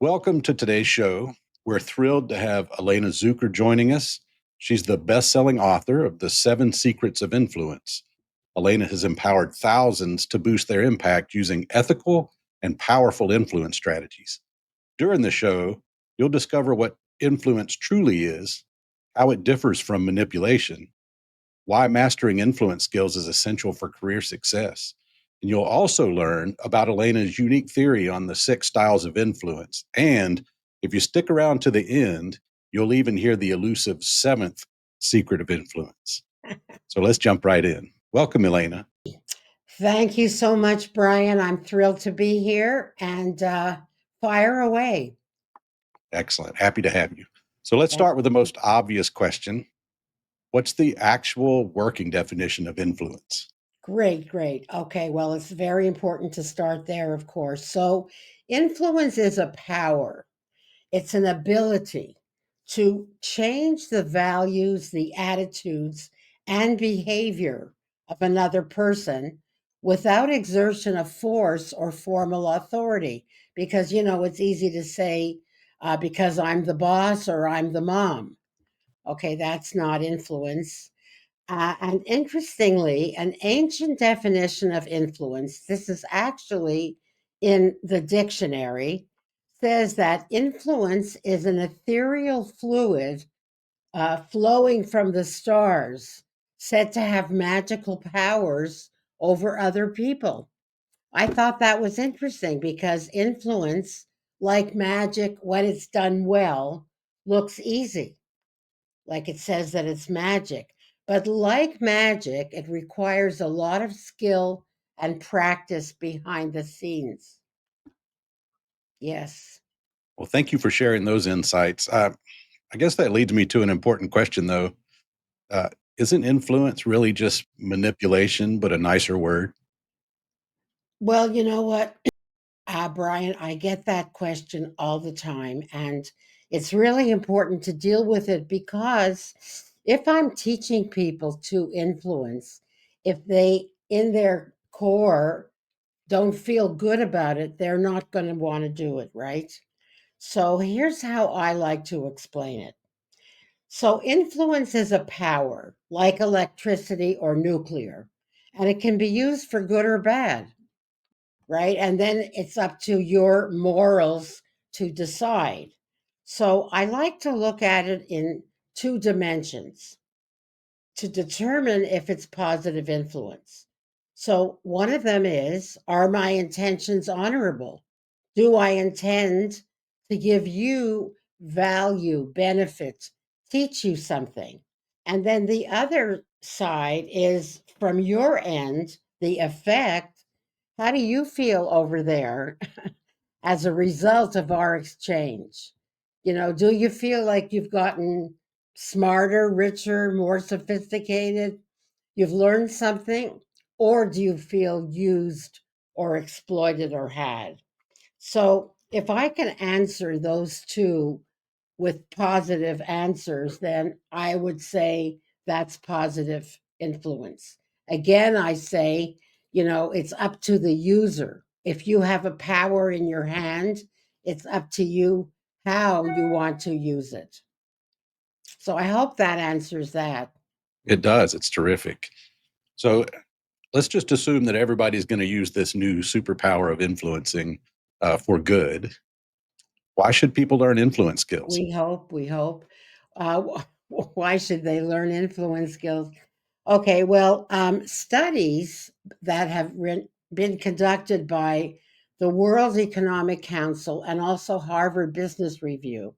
Welcome to today's show. We're thrilled to have Elaina Zuker joining us. She's the best-selling author of The 7 Secrets of Influence. Elaina has empowered thousands to boost their impact using ethical and powerful influence strategies. During the show, you'll discover what influence truly is, how it differs from manipulation, why mastering influence skills is essential for career success. And you'll also learn about Elena's unique theory on the 6 styles of influence. And if you stick around to the end, you'll even hear the elusive 7th secret of influence. So let's jump right in. Welcome, Elaina. Thank you so much, Brian. I'm thrilled to be here and fire away. Excellent. Happy to have you. So let's Thank start with the most obvious question. What's the actual working definition of influence? Great, great. Okay, well, it's very important to start there, of course. So, influence is a power, it's an ability to change the values, the attitudes, and behavior of another person without exertion of force or formal authority. Because, it's easy to say, because I'm the boss or I'm the mom. Okay, that's not influence. And interestingly, an ancient definition of influence, this is actually in the dictionary, says that influence is an ethereal fluid flowing from the stars, said to have magical powers over other people. I thought that was interesting because influence, like magic, when it's done well, looks easy, like it says that it's magic. But like magic, it requires a lot of skill and practice behind the scenes. Yes. Well, thank you for sharing those insights. I guess that leads me to an important question, though. Uh, isn't influence really just manipulation, but a nicer word? Well, you know what, Brian, I get that question all the time. And it's really important to deal with it because if I'm teaching people to influence, if they, in their core, don't feel good about it, they're not going to want to do it, right? So here's how I like to explain it. So, influence is a power like electricity or nuclear, and it can be used for good or bad, right? And then it's up to your morals to decide. So, I like to look at it in 2 dimensions to determine if it's positive influence. So, one of them is, are my intentions honorable? Do I intend to give you value, benefit, teach you something? And then the other side is from your end, the effect. How do you feel over there as a result of our exchange? Do you feel like you've gotten smarter, richer, more sophisticated? You've learned something? Or do you feel used or exploited or had? So if I can answer those two with positive answers, then I would say that's positive influence. Again, I say, it's up to the user. If you have a power in your hand, it's up to you how you want to use it. So I hope that answers that. It does. It's terrific. So let's just assume that everybody's going to use this new superpower of influencing for good. Why should people learn influence skills? We hope. Why should they learn influence skills? Okay, well, studies that have been conducted by the World Economic Council and also Harvard Business Review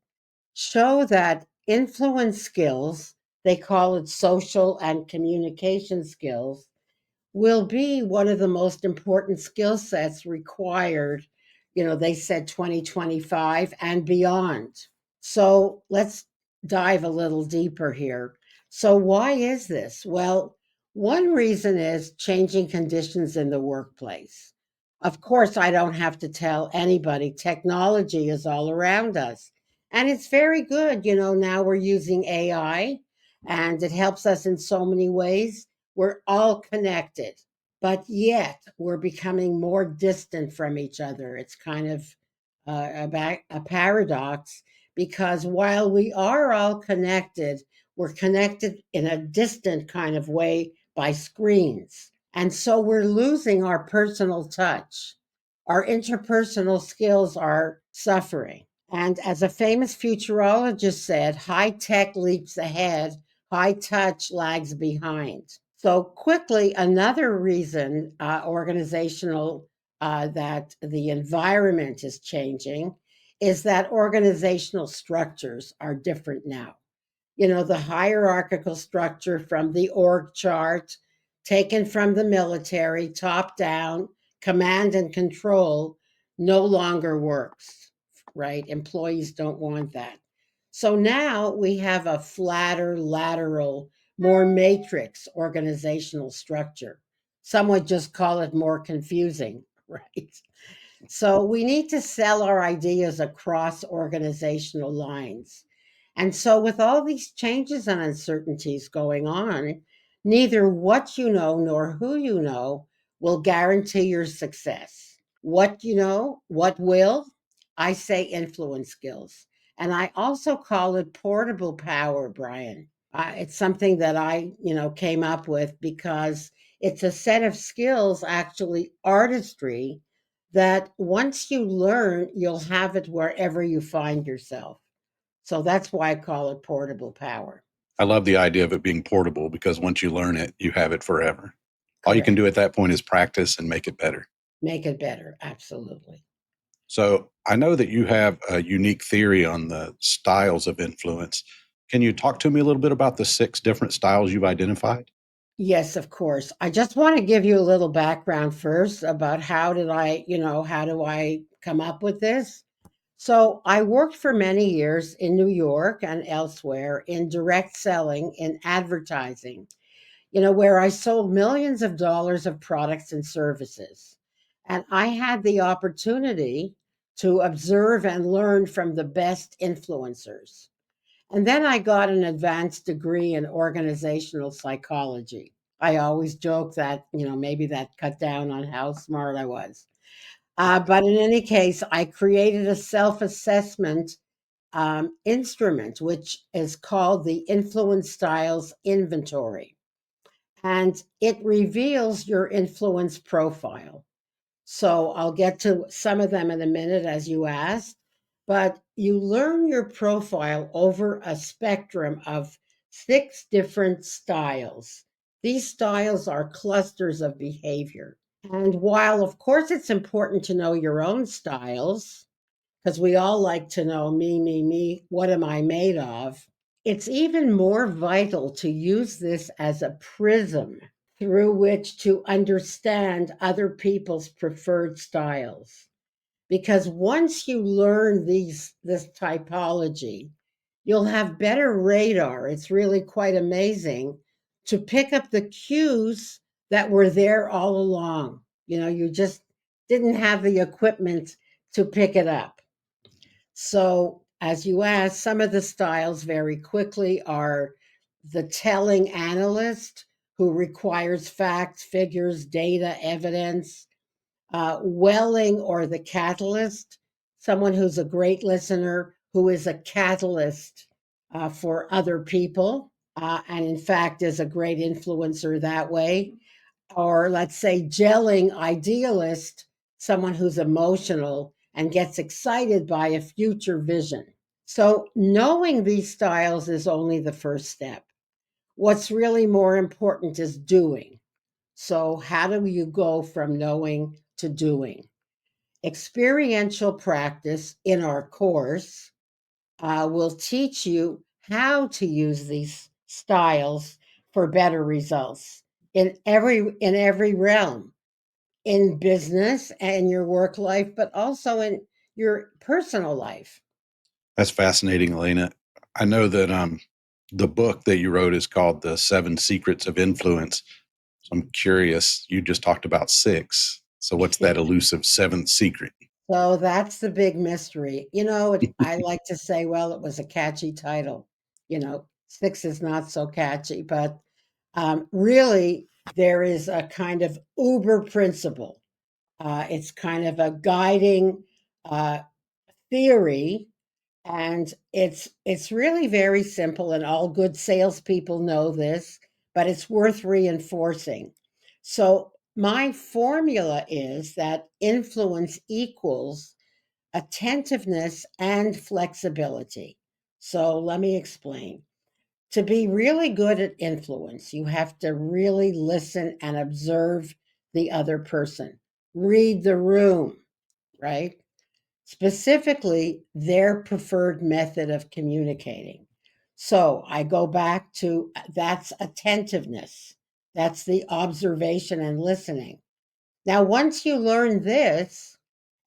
show that influence skills, they call it social and communication skills, will be one of the most important skill sets required. They said 2025 and beyond. So let's dive a little deeper here. So, why is this? Well, one reason is changing conditions in the workplace. Of course, I don't have to tell anybody, technology is all around us. And it's very good. Now we're using AI and it helps us in so many ways. We're all connected, but yet we're becoming more distant from each other. It's kind of a paradox, because while we are all connected, we're connected in a distant kind of way by screens. And so we're losing our personal touch. Our interpersonal skills are suffering. And as a famous futurologist said, high tech leaps ahead, high touch lags behind. So, quickly, another reason organizational that the environment is changing is that organizational structures are different now. You know, the hierarchical structure from the org chart, taken from the military, top down, command and control, no longer works, right? Employees don't want that. So now we have a flatter, lateral, more matrix organizational structure. Some would just call it more confusing, right? So we need to sell our ideas across organizational lines. And so, with all these changes and uncertainties going on, neither what you know nor who you know will guarantee your success. What you know, what will? I say influence skills. And I also call it portable power, Brian. It's something that I came up with because it's a set of skills, actually artistry, that once you learn, you'll have it wherever you find yourself. So that's why I call it portable power. I love the idea of it being portable because once you learn it, you have it forever. All you can Correct. do at that point is practice and make it better. Make it better. Absolutely. So I know that you have a unique theory on the styles of influence. Can you talk to me a little bit about the 6 different styles you've identified? Yes, of course. I just want to give you a little background first about how do I come up with this? So I worked for many years in New York and elsewhere in direct selling, in advertising, where I sold millions of dollars of products and services. And I had the opportunity to observe and learn from the best influencers. And then I got an advanced degree in organizational psychology. I always joke that maybe that cut down on how smart I was. But in any case, I created a self assessment instrument, which is called the Influence Styles Inventory. And it reveals your influence profile. So I'll get to some of them in a minute as you asked, but you learn your profile over a spectrum of 6 different styles. These styles are clusters of behavior. And while, of course, it's important to know your own styles, because we all like to know me, me, me, what am I made of? It's even more vital to use this as a prism through which to understand other people's preferred styles. Because once you learn this typology, you'll have better radar. It's really quite amazing to pick up the cues that were there all along. You just didn't have the equipment to pick it up. So, as you asked, some of the styles very quickly are the telling analyst, who requires facts, figures, data, evidence. Welling, or the catalyst, someone who's a great listener, who is a catalyst for other people, and in fact is a great influencer that way. Or let's say gelling idealist, someone who's emotional and gets excited by a future vision. So knowing these styles is only the first step. What's really more important is doing. So how do you go from knowing to doing? Experiential practice in our course will teach you how to use these styles for better results in every realm, in business and your work life, but also in your personal life. That's fascinating, Elena. I know that the book that you wrote is called The 7 Secrets of Influence. So I'm curious, you just talked about 6. So what's that elusive 7th secret? So that's the big mystery. I like to say, well, it was a catchy title. 6 is not so catchy, but really, there is a kind of uber principle. It's kind of a guiding theory, and it's really very simple, and all good salespeople know this, but it's worth reinforcing. So my formula is that influence equals attentiveness and flexibility. So let me explain. To be really good at influence, you have to really listen and observe the other person, read the room, right? Specifically, their preferred method of communicating. So I go back to that's attentiveness, that's the observation and listening. Now, once you learn this,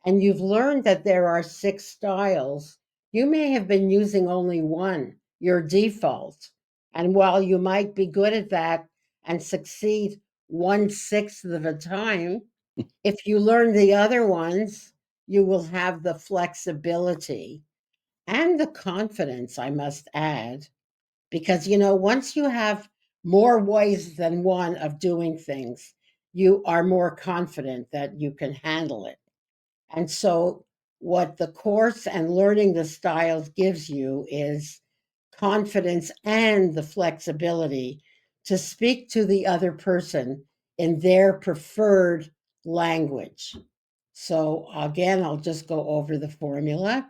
and you've learned that there are six styles, you may have been using only one, your default. And while you might be good at that and succeed 1/6 of the time, if you learn the other ones, you will have the flexibility and the confidence, I must add, because, once you have more ways than one of doing things, you are more confident that you can handle it. And so, what the course and learning the styles gives you is confidence and the flexibility to speak to the other person in their preferred language. So, again, I'll just go over the formula.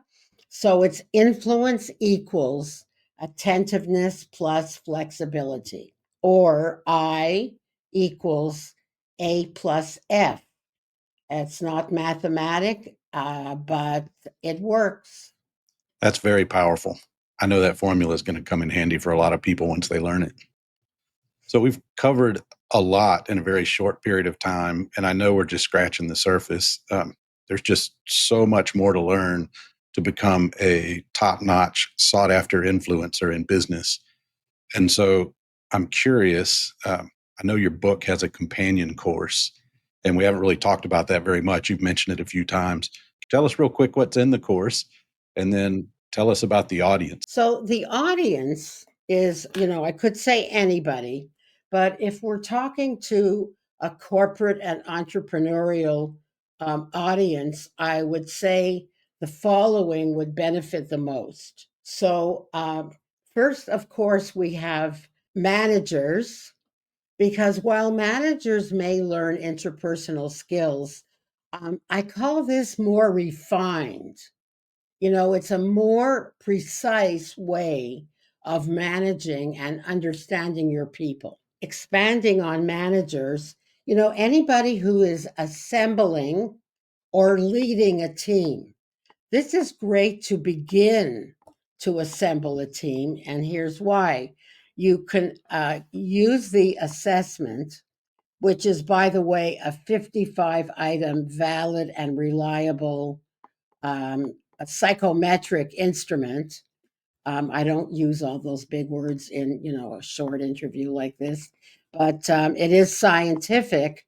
So, it's influence equals attentiveness plus flexibility, or I equals A plus F. It's not mathematic, but it works. That's very powerful. I know that formula is going to come in handy for a lot of people once they learn it. So we've covered a lot in a very short period of time, and I know we're just scratching the surface. There's just so much more to learn to become a top-notch, sought-after influencer in business. And so I'm curious. I know your book has a companion course, and we haven't really talked about that very much. You've mentioned it a few times. Tell us real quick what's in the course, and then tell us about the audience. So the audience is, I could say anybody, but if we're talking to a corporate and entrepreneurial audience, I would say the following would benefit the most. So, first, of course, we have managers, because while managers may learn interpersonal skills, I call this more refined. It's a more precise way of managing and understanding your people. Expanding on managers, anybody who is assembling or leading a team. This is great to begin to assemble a team, and here's why. You can use the assessment, which is, by the way, a 55-item valid and reliable a psychometric instrument. I don't use all those big words in a short interview like this, but it is scientific.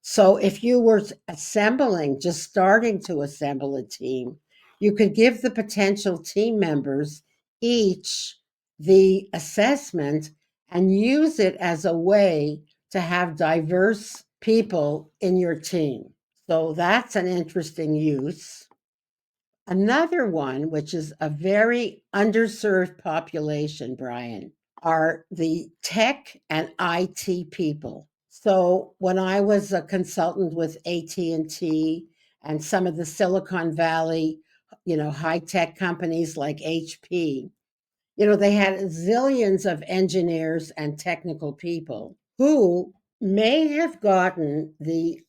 So if you were assembling, just starting to assemble a team, you could give the potential team members each the assessment and use it as a way to have diverse people in your team. So that's an interesting use. Another one, which is a very underserved population, Brian, are the tech and IT people. So when I was a consultant with AT&T and T and some of the Silicon Valley, high tech companies like HP, they had zillions of engineers and technical people who may have gotten the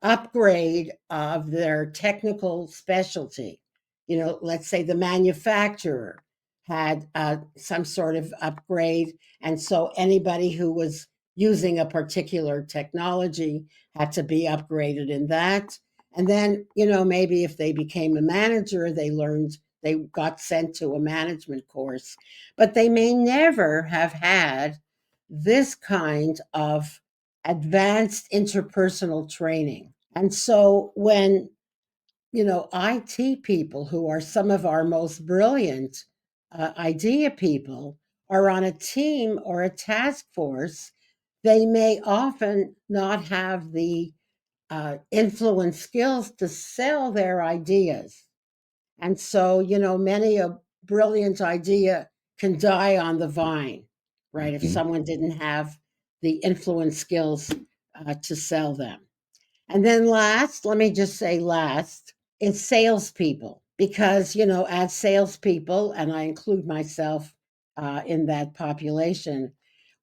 upgrade of their technical specialty. Let's say the manufacturer had some sort of upgrade. And so anybody who was using a particular technology had to be upgraded in that. And then, maybe if they became a manager, they got sent to a management course, but they may never have had this kind of advanced interpersonal training. And so when, IT people, who are some of our most brilliant idea people, are on a team or a task force, they may often not have the influence skills to sell their ideas. And so, many a brilliant idea can die on the vine, right? If Mhm. someone didn't have the influence skills to sell them. And then last, let me just say last, it's salespeople. Because, as salespeople, and I include myself in that population,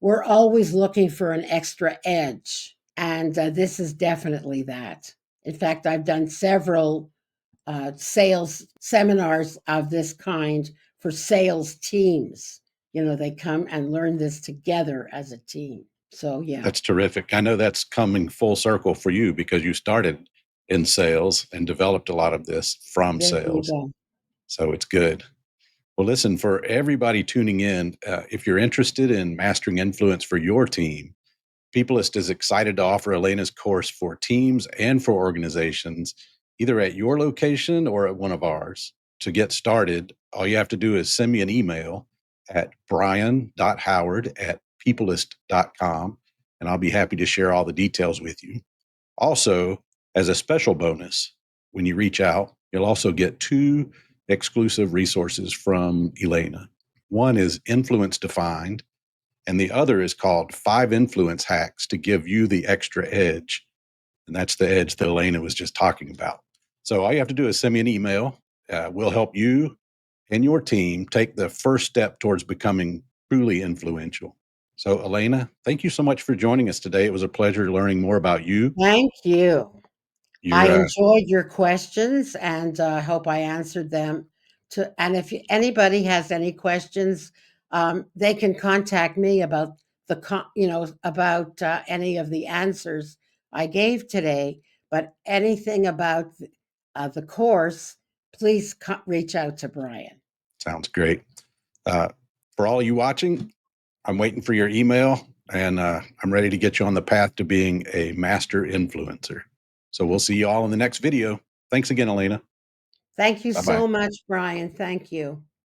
we're always looking for an extra edge. And this is definitely that. In fact, I've done several sales seminars of this kind for sales teams. They come and learn this together as a team. So, yeah, That's terrific. I know that's coming full circle for you because you started in sales and developed a lot of this from there you sales. go. So it's good. Well, listen, for everybody tuning in, if you're interested in mastering influence for your team, Peopleist is excited to offer Elena's course for teams and for organizations, either at your location or at one of ours. To get started, all you have to do is send me an email at brian.howard@peopleist.com, and I'll be happy to share all the details with you. Also, as a special bonus, when you reach out, you'll also get 2 exclusive resources from Elaina. One is Influence Defined, and the other is called 5 Influence Hacks to Give You the Extra Edge. And that's the edge that Elaina was just talking about. So all you have to do is send me an email. We'll help you and your team take the first step towards becoming truly influential. So, Elaina, thank you so much for joining us today. It was a pleasure learning more about you. Thank you. I You're enjoyed your questions and hope I answered them. And if anybody has any questions, they can contact me about about any of the answers I gave today. But anything about the course, please reach out to Brian. sounds great. Uh, for all you watching, I'm waiting for your email, and I'm ready to get you on the path to being a master influencer. So we'll see you all in the next video. Thanks again, Elaina. Thank you Bye bye. so much, Brian. Thank you.